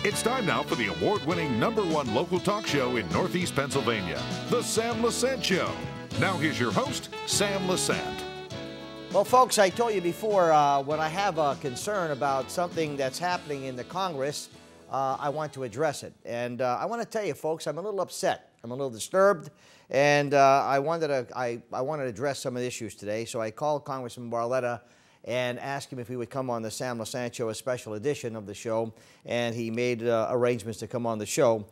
It's time now for the award-winning #1 local talk show in Northeast Pennsylvania, The Sam Lesante Show. Now here's your host, Sam Lesante. Well, folks, I told you before, when I have a concern about something that's happening in the Congress, I want to address it. And I want to tell you, folks, I'm a little upset. I'm a little disturbed, and I wanted to address some of the issues today. So I called Congressman Barletta and asked him if he would come on the Sam Lesante Show, a special edition of the show, and he made arrangements to come on the show.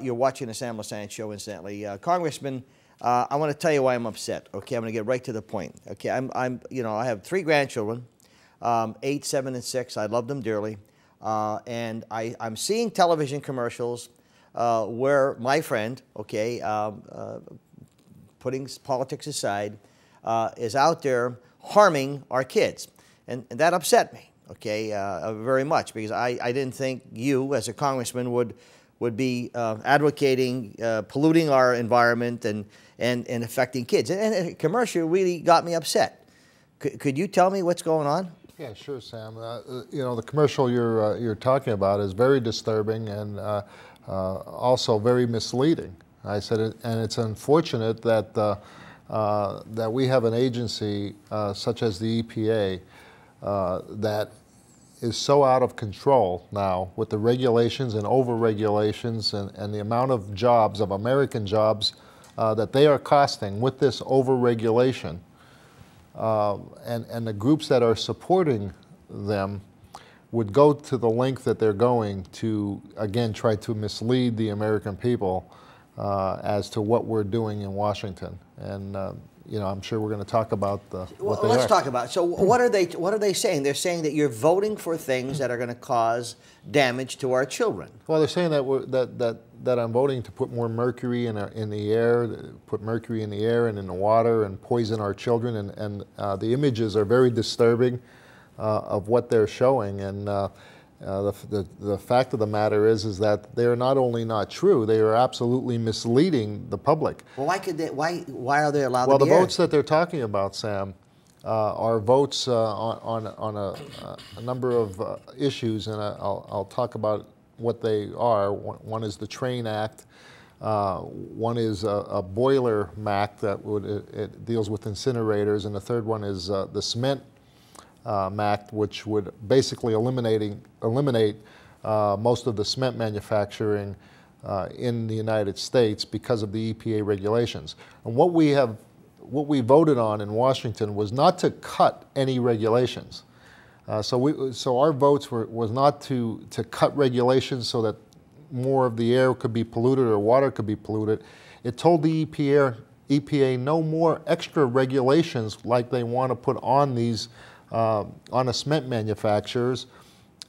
You're watching the Sam Lesante Show, incidentally. Congressman, I want to tell you why I'm upset. Okay, I'm going to get right to the point. Okay, I have 3 grandchildren, 8, 7, and 6. I love them dearly, and I'm seeing television commercials where my friend, okay, putting politics aside, is out there harming our kids, and that upset me, okay, very much, because I didn't think you, as a congressman, would be advocating polluting our environment and affecting kids. And the commercial really got me upset. Could you tell me what's going on? Yeah, sure, Sam. The commercial you're talking about is very disturbing and also very misleading. I said it, and it's unfortunate that that we have an agency such as the EPA that is so out of control now with the regulations and over-regulations and the amount of jobs, of American jobs, that they are costing with this over-regulation. And the groups that are supporting them would go to the length that they're going to, again, try to mislead the American people as to what we're doing in Washington. And I'm sure we're going to talk about what they are. Let's talk about it. So what are they saying? They're saying that you're voting for things that are going to cause damage to our children. Well, they're saying that I'm voting to put more mercury in the air, put mercury in the air and in the water, and poison our children. And the images are very disturbing of what they're showing. And the fact of the matter is that they are not only not true, they are absolutely misleading the public. Well, why are they allowed Well, to the be aired? votes that they're talking about, Sam, are votes on a number of issues, and I'll talk about what they are. One is the Train Act. One is a boiler act that it deals with incinerators, and the third one is the Cement Act, which would basically eliminate most of the cement manufacturing in the United States because of the EPA regulations. And what we voted on in Washington was not to cut any regulations. So our votes was not to cut regulations so that more of the air could be polluted or water could be polluted. It told the EPA no more extra regulations like they want to put on these on the cement manufacturers,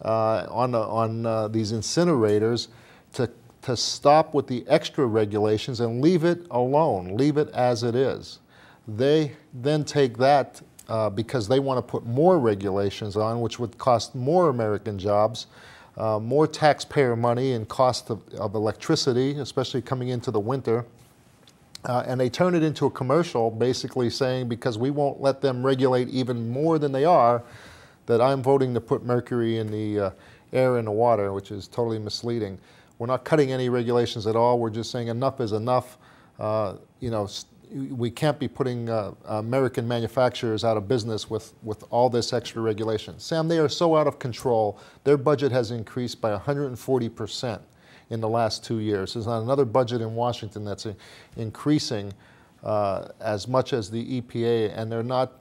on these incinerators, to stop with the extra regulations and leave it alone, leave it as it is. They then take that because they want to put more regulations on, which would cost more American jobs, more taxpayer money and cost of electricity, especially coming into the winter. And they turn it into a commercial basically saying, because we won't let them regulate even more than they are, that I'm voting to put mercury in the air and the water, which is totally misleading. We're not cutting any regulations at all. We're just saying enough is enough. We can't be putting American manufacturers out of business with all this extra regulation. Sam, they are so out of control. Their budget has increased by 140%. In the last 2 years. There's not another budget in Washington that's increasing as much as the EPA, and they're not,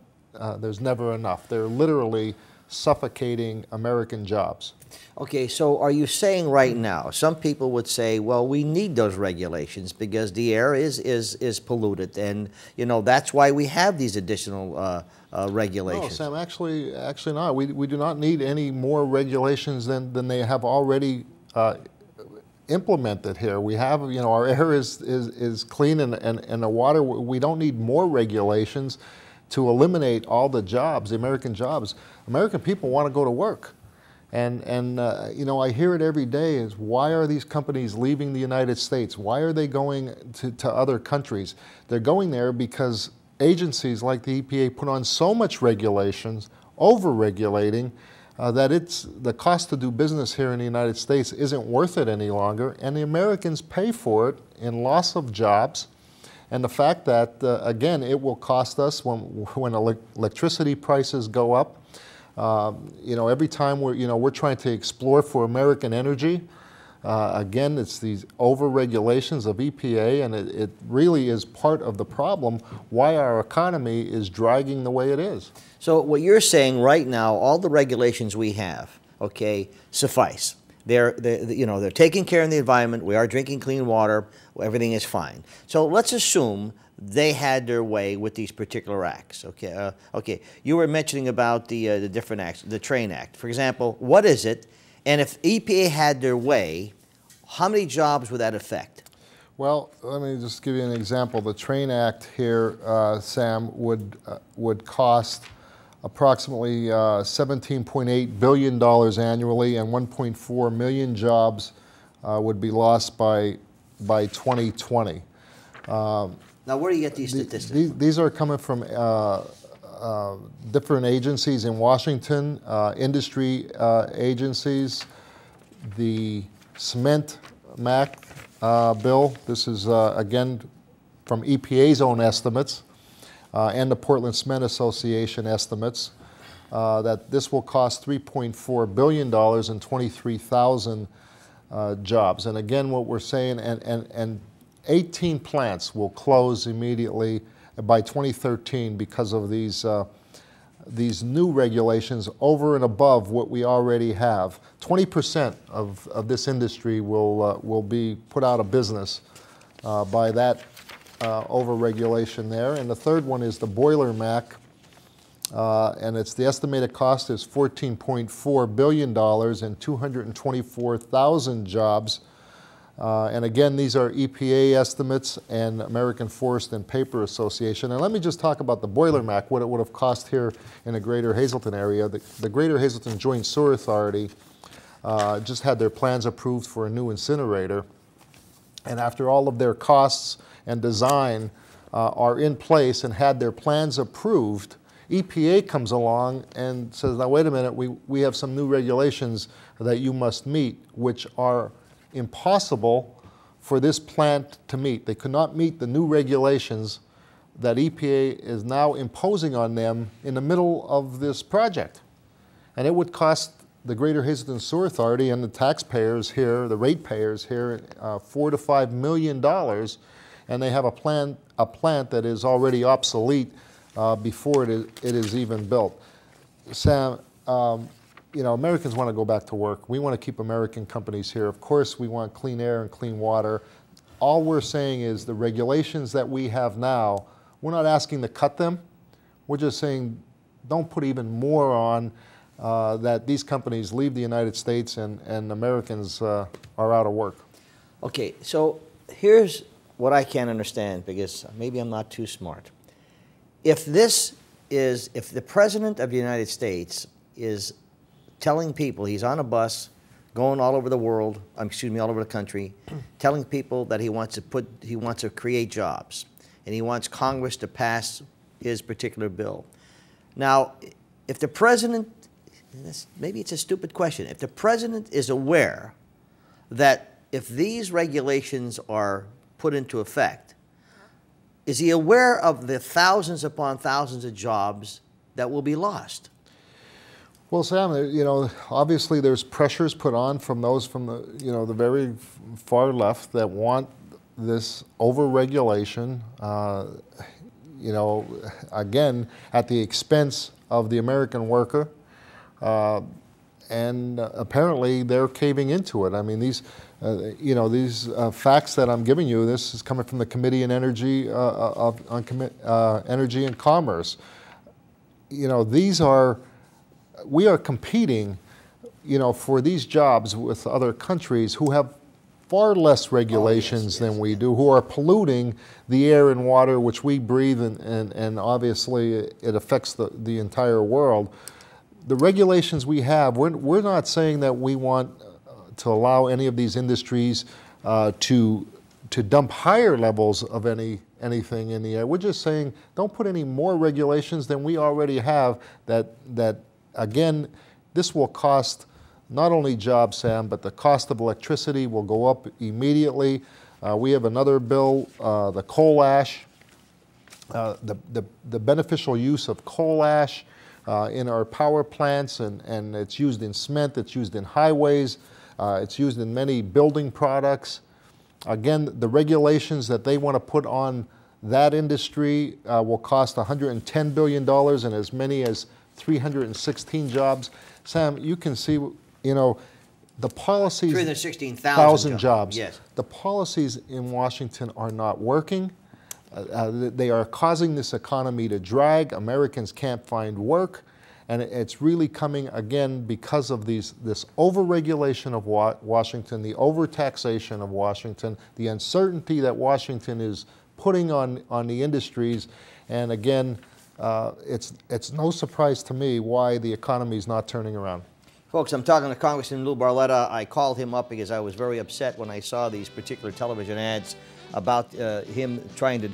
there's never enough. They're literally suffocating American jobs. Okay, so are you saying right now, some people would say, well, we need those regulations because the air is polluted, and that's why we have these additional regulations? No, Sam, actually not. We do not need any more regulations than they have already implemented here. We have, our air is clean and the water, we don't need more regulations to eliminate all the jobs, the American jobs. American people want to go to work. And I hear it every day is, why are these companies leaving the United States? Why are they going to other countries? They're going there because agencies like the EPA put on so much regulations, over-regulating, that the cost to do business here in the United States isn't worth it any longer, and the Americans pay for it in loss of jobs, and the fact that, again, it will cost us when electricity prices go up. Every time we're trying to explore for American energy, again, it's these over-regulations of EPA, and it really is part of the problem why our economy is dragging the way it is. So what you're saying right now, all the regulations we have, okay, suffice. They're taking care of the environment. We are drinking clean water. Everything is fine. So let's assume they had their way with these particular acts. Okay. Okay. You were mentioning about the different acts, the Train Act, for example. What is it? And if EPA had their way, how many jobs would that affect? Well, let me just give you an example. The Train Act here, Sam, would cost approximately $17.8 billion annually, and 1.4 million jobs would be lost by 2020. Now, where do you get these statistics? These are coming from different agencies in Washington, industry agencies, the Cement MAC bill. This is, again, from EPA's own estimates, and the Portland Cement Association estimates, that this will cost $3.4 billion and 23,000 jobs. And again, what we're saying, and 18 plants will close immediately by 2013 because of these new regulations over and above what we already have. 20% of this industry will be put out of business by that over-regulation there. And the third one is the Boiler MAC, and the estimated cost is $14.4 billion and 224,000 jobs. And again, these are EPA estimates and American Forest and Paper Association. And let me just talk about the Boiler MAC, what it would have cost here in the Greater Hazleton area. The Greater Hazleton Joint Sewer Authority just had their plans approved for a new incinerator. And after all of their costs and design are in place and had their plans approved, EPA comes along and says, now wait a minute, we have some new regulations that you must meet, which are impossible for this plant to meet. They could not meet the new regulations that EPA is now imposing on them in the middle of this project. And it would cost the Greater Hazleton Sewer Authority and the taxpayers here, the ratepayers here, $4 to $5 million, and they have a plant that is already obsolete before it is even built. Sam, Americans want to go back to work. We want to keep American companies here. Of course, we want clean air and clean water. All we're saying is the regulations that we have now, we're not asking to cut them. We're just saying don't put even more on that these companies leave the United States and Americans are out of work. Okay, so here's what I can't understand, because maybe I'm not too smart. If the President of the United States is telling people, he's on a bus going all over the world, all over the country, telling people that he wants to create jobs, and he wants Congress to pass his particular bill. Now, if the President, maybe it's a stupid question, if the President is aware that if these regulations are put into effect, is he aware of the thousands upon thousands of jobs that will be lost? Well, Sam, obviously there's pressures put on from those from the very far left that want this over-regulation, again, at the expense of the American worker. And apparently they're caving into it. I mean, these facts that I'm giving you, this is coming from the Committee on Energy, Energy and Commerce. We are competing, for these jobs with other countries who have far less regulations than we do, who are polluting the air and water which we breathe, and obviously it affects the entire world. The regulations we have, we're not saying that we want to allow any of these industries to dump higher levels of anything in the air. We're just saying don't put any more regulations than we already have that again, This will cost not only jobs, Sam, but the cost of electricity will go up immediately. We have another bill, the coal ash, the beneficial use of coal ash in our power plants, and it's used in cement, it's used in highways, it's used in many building products. Again, the regulations that they want to put on that industry will cost $110 billion and as many as 316 jobs. Sam, you can see, you know, the policies... 316,000 jobs. Yes. The policies in Washington are not working. They are causing this economy to drag. Americans can't find work. And it's really coming, again, because of this overregulation of Washington, the overtaxation of Washington, the uncertainty that Washington is putting on the industries. And again, it's no surprise to me why the economy is not turning around. Folks, I'm talking to Congressman Lou Barletta. I called him up because I was very upset when I saw these particular television ads about him trying to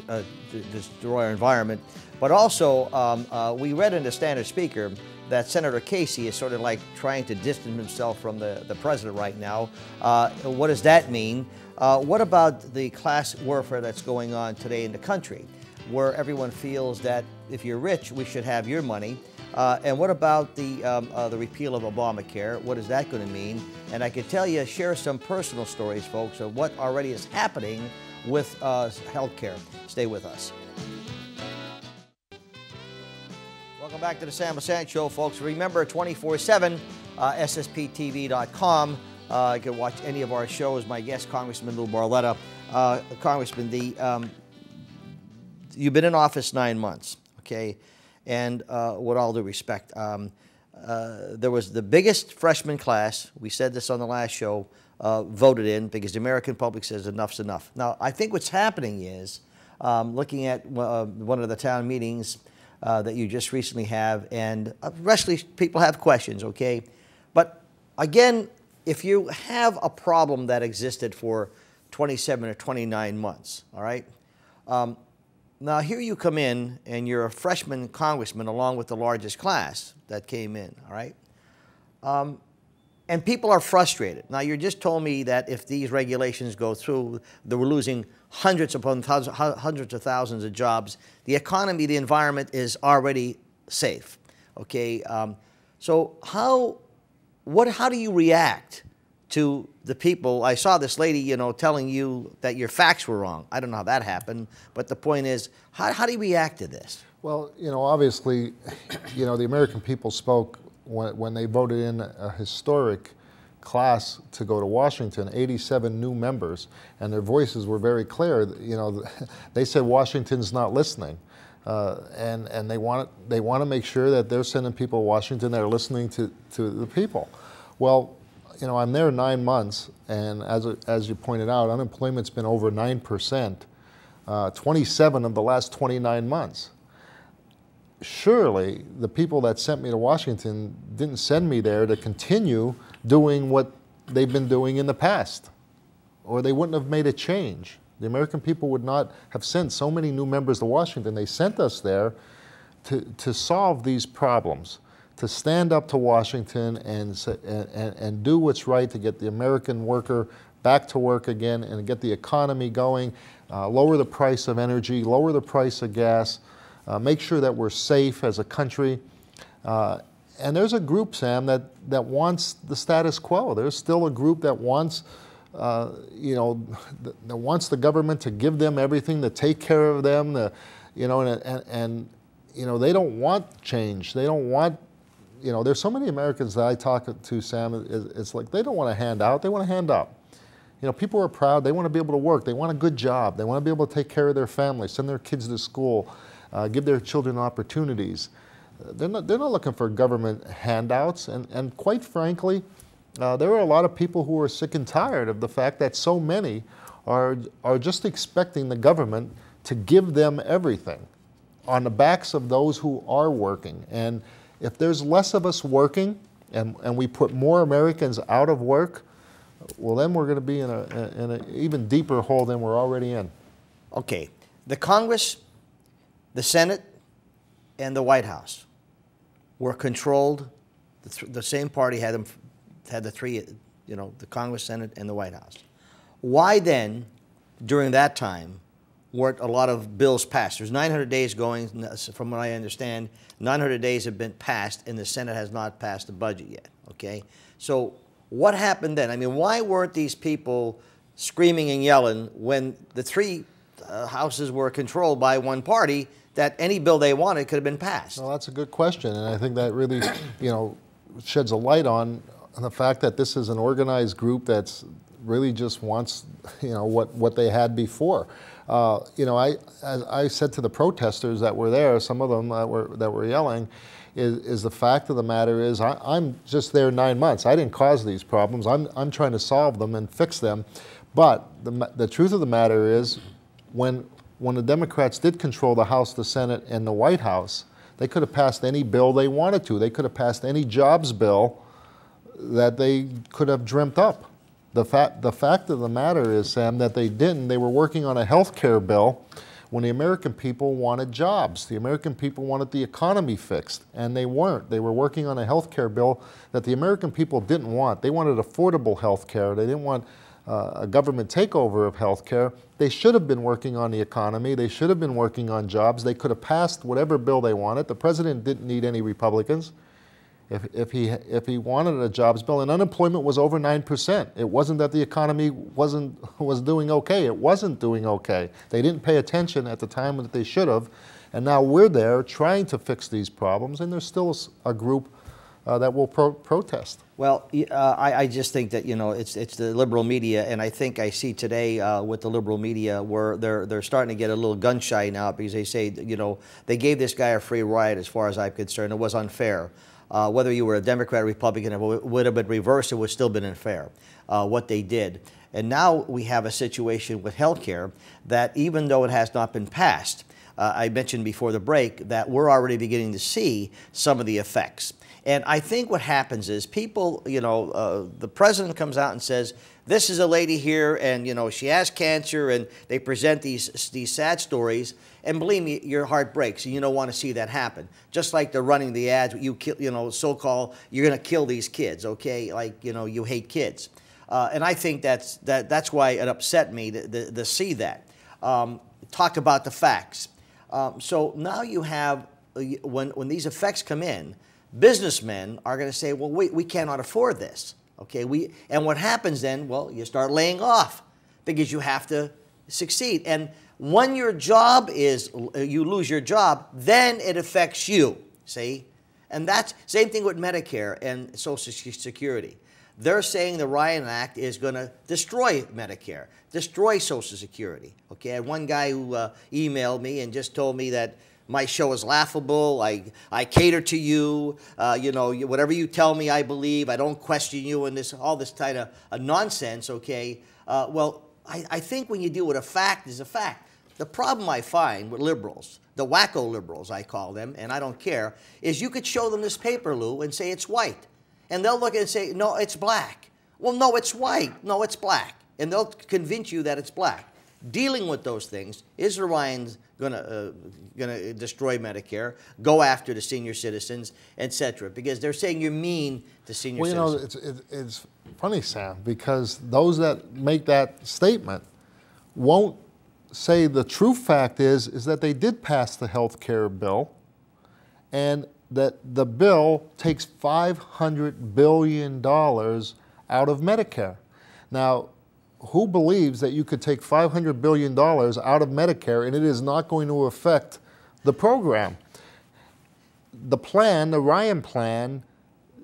destroy our environment. But also, we read in the Standard Speaker that Senator Casey is sort of like trying to distance himself from the president right now. What does that mean? What about the class warfare that's going on today in the country, where everyone feels that if you're rich, we should have your money? And what about the repeal of Obamacare? What is that going to mean? And I can tell you, share some personal stories, folks, of what already is happening with health care. Stay with us. Welcome back to the Sam Lesante Show, folks. Remember, 24/7, SSPTV.com. You can watch any of our shows. My guest, Congressman Lou Barletta. Congressman, you've been in office 9 months, okay? And with all due respect, there was the biggest freshman class, we said this on the last show, voted in because the American public says enough's enough. Now, I think what's happening is, looking at one of the town meetings that you just recently have, and especially people have questions, okay? But again, if you have a problem that existed for 27 or 29 months, all right? Now, here you come in, and you're a freshman congressman along with the largest class that came in, all right? And people are frustrated. Now, you just told me that if these regulations go through, that we're losing hundreds upon hundreds of thousands of jobs. The economy, the environment is already safe, okay? So how do you react to the people? I saw this lady, you know, telling you that your facts were wrong. I don't know how that happened, but the point is, how do you react to this? Well, you know, obviously, you know, the American people spoke when they voted in a historic class to go to Washington, 87 new members, and their voices were very clear. You know, they said Washington's not listening, and they want to make sure that they're sending people to Washington that are listening to the people. Well, you know, I'm there 9 months, and as you pointed out, unemployment's been over 9%, 27 of the last 29 months. Surely the people that sent me to Washington didn't send me there to continue doing what they've been doing in the past, or they wouldn't have made a change. The American people would not have sent so many new members to Washington. They sent us there to solve these problems, to stand up to Washington and do what's right to get the American worker back to work again and get the economy going, lower the price of energy, lower the price of gas, make sure that we're safe as a country. And there's a group, Sam, that wants the status quo. There's still a group that wants, you know, that wants the government to give them everything, to take care of them, you know, and you know, they don't want change. They don't want, you know, there's so many Americans that I talk to, Sam, it's like they don't want a handout, they want a hand up. You know, people are proud, they want to be able to work, they want a good job, they want to be able to take care of their family, send their kids to school, give their children opportunities. They're not looking for government handouts, and quite frankly, there are a lot of people who are sick and tired of the fact that so many are just expecting the government to give them everything on the backs of those who are working. And if there's less of us working and we put more Americans out of work, well, then we're going to be in an even deeper hole than we're already in. Okay, the Congress, the Senate, and the White House were controlled the same party had the three, the Congress, Senate, and the White House. Why then, during that time, weren't a lot of bills passed? There's 900 days going, from what I understand. 900 days have been passed, and the Senate has not passed the budget yet, okay? So what happened then? I mean, why weren't these people screaming and yelling when the three houses were controlled by one party, that any bill they wanted could have been passed? Well, that's a good question, and I think that really, sheds a light on the fact that this is an organized group that's really just wants, what they had before. As I said to the protesters that were there, some of them that were yelling, is the fact of the matter is I'm just there 9 months. I didn't cause these problems. I'm trying to solve them and fix them. But the truth of the matter is, when the Democrats did control the House, the Senate, and the White House, they could have passed any bill they wanted to. They could have passed any jobs bill that they could have dreamt up. The fact of the matter is, Sam, that they didn't. They were working on a health care bill when the American people wanted jobs. The American people wanted the economy fixed, and they weren't. They were working on a health care bill that the American people didn't want. They wanted affordable health care. They didn't want a government takeover of health care. They should have been working on the economy. They should have been working on jobs. They could have passed whatever bill they wanted. The president didn't need any Republicans. If he wanted a jobs bill, and unemployment was over 9%. It wasn't that the economy was doing okay. It wasn't doing okay. They didn't pay attention at the time that they should have, and now we're there trying to fix these problems, and there's still a group that will protest. Well, I just think that it's the liberal media, and I think I see today with the liberal media where they're starting to get a little gun shy now, because they say they gave this guy a free ride. As far as I'm concerned, it was unfair. Whether you were a Democrat or Republican, if it would have been reversed, it would still been unfair, what they did. And now we have a situation with health care that, even though it has not been passed, I mentioned before the break that we're already beginning to see some of the effects. And I think what happens is people, the president comes out and says, this is a lady here, and she has cancer, and they present these sad stories, and believe me, your heart breaks, and you don't want to see that happen. Just like they're running the ads, so-called, you're going to kill these kids, okay? Like, you hate kids, and I think that's why it upset me to see that. Talk about the facts. So now you have, when these effects come in, businessmen are going to say, well, we cannot afford this. Okay, and what happens then? Well, you start laying off because you have to succeed. And when your job you lose your job, then it affects you, see? And that's same thing with Medicare and Social Security. They're saying the Ryan Act is going to destroy Medicare, destroy Social Security. Okay, I had one guy who emailed me and just told me that my show is laughable. I cater to you. Whatever you tell me, I believe. I don't question you, and all this kind of nonsense. Okay. Well, I think when you deal with a fact is a fact. The problem I find with liberals, the wacko liberals I call them, and I don't care, is you could show them this paper, Lou, and say it's white, and they'll look at it and say, no, it's black. Well, no, it's white. No, it's black, and they'll convince you that it's black. Dealing with those things, is the Ryans gonna destroy Medicare, go after the senior citizens, etc.? Because they're saying you're mean to senior citizens. Well, it's funny, Sam, because those that make that statement won't say the true fact is that they did pass the health care bill, and that the bill takes $500 billion out of Medicare. Now, who believes that you could take $500 billion out of Medicare and it is not going to affect the program? The plan, the Ryan plan,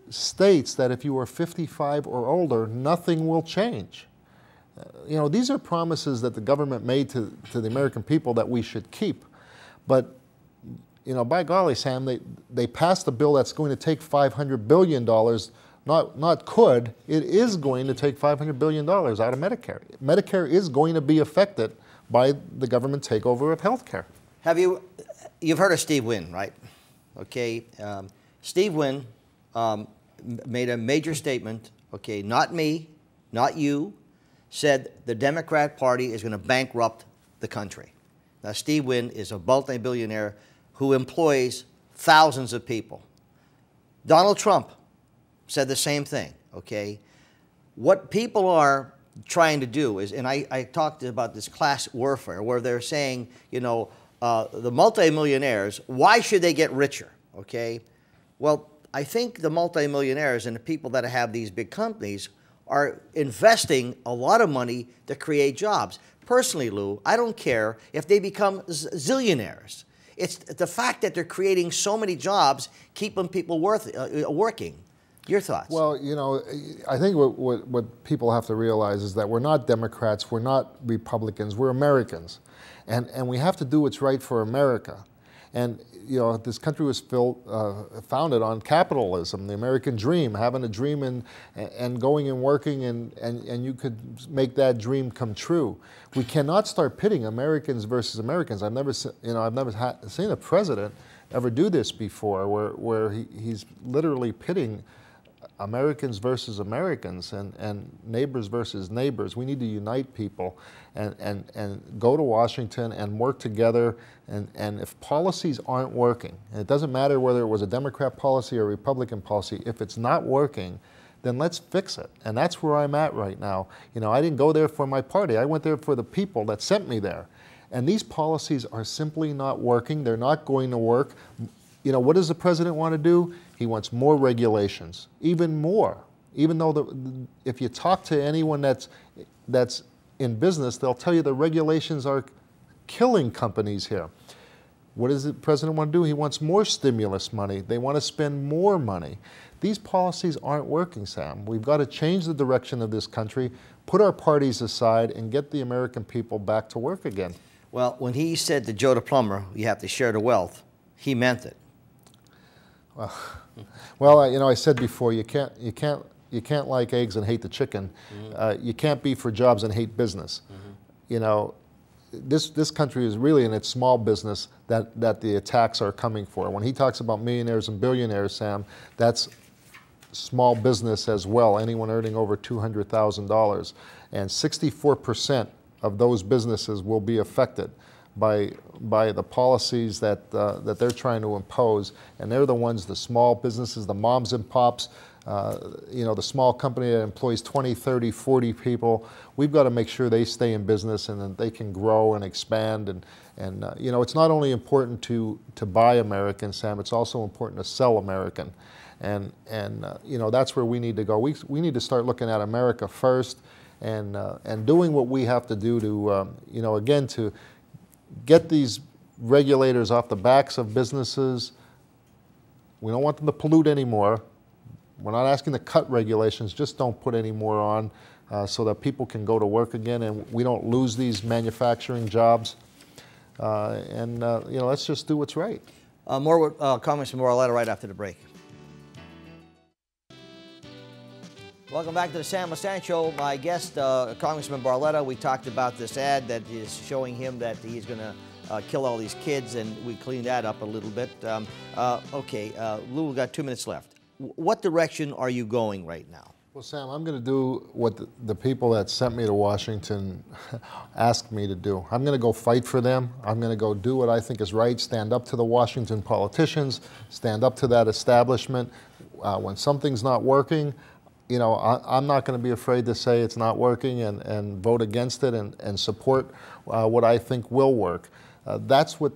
states that if you are 55 or older, nothing will change. These are promises that the government made to the American people that we should keep. But, by golly, Sam, they passed a bill that's going to take $500 billion. Not could, it is going to take $500 billion out of Medicare. Medicare is going to be affected by the government takeover of health care. You've heard of Steve Wynn, right? Okay, Steve Wynn made a major statement, okay, not me, not you, said the Democrat Party is going to bankrupt the country. Now, Steve Wynn is a multi-billionaire who employs thousands of people. Donald Trump said the same thing, okay? What people are trying to do is, and I talked about this class warfare, where they're saying, you know, the multimillionaires, why should they get richer, okay? Well, I think the multimillionaires and the people that have these big companies are investing a lot of money to create jobs. Personally, Lou, I don't care if they become zillionaires. It's the fact that they're creating so many jobs, keeping people working. Your thoughts? Well, you know, I think what people have to realize is that we're not Democrats, we're not Republicans, we're Americans. And we have to do what's right for America. And, you know, this country was founded on capitalism, the American dream, having a dream and going and working, and you could make that dream come true. We cannot start pitting Americans versus Americans. I've never seen a president ever do this before, where he's literally pitting Americans versus Americans and neighbors versus neighbors. We need to unite people and go to Washington and work together. And if policies aren't working, and it doesn't matter whether it was a Democrat policy or a Republican policy, if it's not working, then let's fix it. And that's where I'm at right now. You know, I didn't go there for my party. I went there for the people that sent me there. And these policies are simply not working. They're not going to work. You know, what does the president want to do? He wants more regulations, even more. Even though if you talk to anyone that's in business, they'll tell you the regulations are killing companies here. What does the president want to do? He wants more stimulus money. They want to spend more money. These policies aren't working, Sam. We've got to change the direction of this country, put our parties aside, and get the American people back to work again. Well, when he said to Joe the plumber, you have to share the wealth, he meant it. Well, you know, I said before, you can't like eggs and hate the chicken. Mm-hmm. You can't be for jobs and hate business. Mm-hmm. You know, this country is really in its small business that the attacks are coming for. When he talks about millionaires and billionaires, Sam, that's small business as well. Anyone earning over $200,000, and 64% of those businesses will be affected by the policies that they're trying to impose, and they're the ones, the small businesses, the moms and pops, you know, the small company that employs 20, 30, 40 people. We've got to make sure they stay in business and that they can grow and expand. And you know, it's not only important to buy American, Sam, it's also important to sell American. And you know, that's where we need to go. We need to start looking at America first and doing what we have to do to, you know, again, to get these regulators off the backs of businesses. We don't want them to pollute anymore. We're not asking to cut regulations, just don't put any more on so that people can go to work again and we don't lose these manufacturing jobs. You know, let's just do what's right. More with Congressman Barletta right after the break. Welcome back to the Sam Lesante Show. My guest, Congressman Barletta, we talked about this ad that is showing him that he's going to kill all these kids, and we cleaned that up a little bit. Okay, Lou, we've got 2 minutes left. What direction are you going right now? Well, Sam, I'm going to do what the people that sent me to Washington asked me to do. I'm going to go fight for them. I'm going to go do what I think is right, stand up to the Washington politicians, stand up to that establishment. When something's not working, you know, I'm not going to be afraid to say it's not working and vote against it and support what I think will work. That's what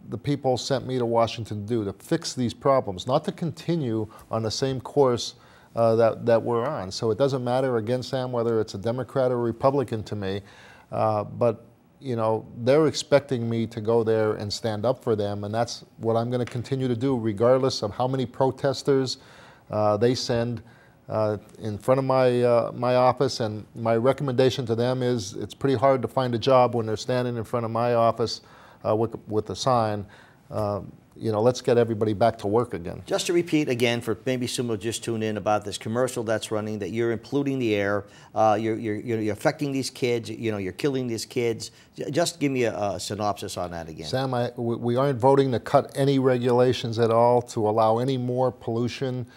the people sent me to Washington to do, to fix these problems, not to continue on the same course that we're on. So it doesn't matter, again, Sam, whether it's a Democrat or Republican to me, but you know, they're expecting me to go there and stand up for them, and that's what I'm going to continue to do, regardless of how many protesters they send in front of my office. And my recommendation to them is, it's pretty hard to find a job when they're standing in front of my office with a sign. You know, let's get everybody back to work again. Just to repeat again, for maybe someone will just tune in, about this commercial that's running, that you're polluting the air, you're affecting these kids, you know, you're killing these kids. Just give me a synopsis on that again. Sam, we aren't voting to cut any regulations at all, to allow any more pollution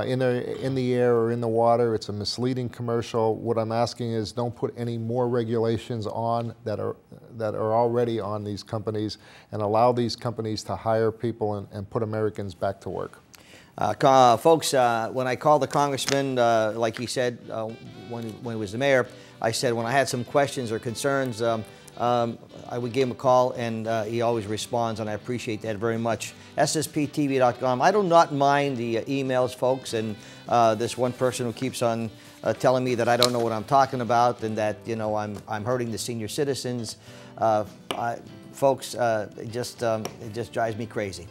in the air or in the water. It's a misleading commercial. What I'm asking is, don't put any more regulations on that are already on these companies, and allow these companies to hire people and put Americans back to work. Folks, when I called the congressman, like he said, when he was the mayor, I said when I had some questions or concerns, I would give him a call, and he always responds, and I appreciate that very much. SSPTV.com. I do not mind the emails, folks, and this one person who keeps on telling me that I don't know what I'm talking about and that, you know, I'm hurting the senior citizens. Folks, it just drives me crazy.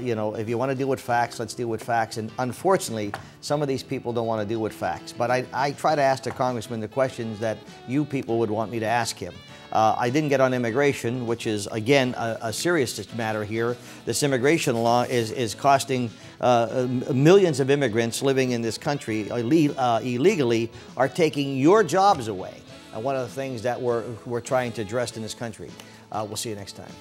You know, if you want to deal with facts, let's deal with facts. And unfortunately, some of these people don't want to deal with facts. But I try to ask the congressman the questions that you people would want me to ask him. I didn't get on immigration, which is, again, a serious matter here. This immigration law is costing millions of immigrants living in this country illegally are taking your jobs away. And one of the things that we're trying to address in this country. We'll see you next time.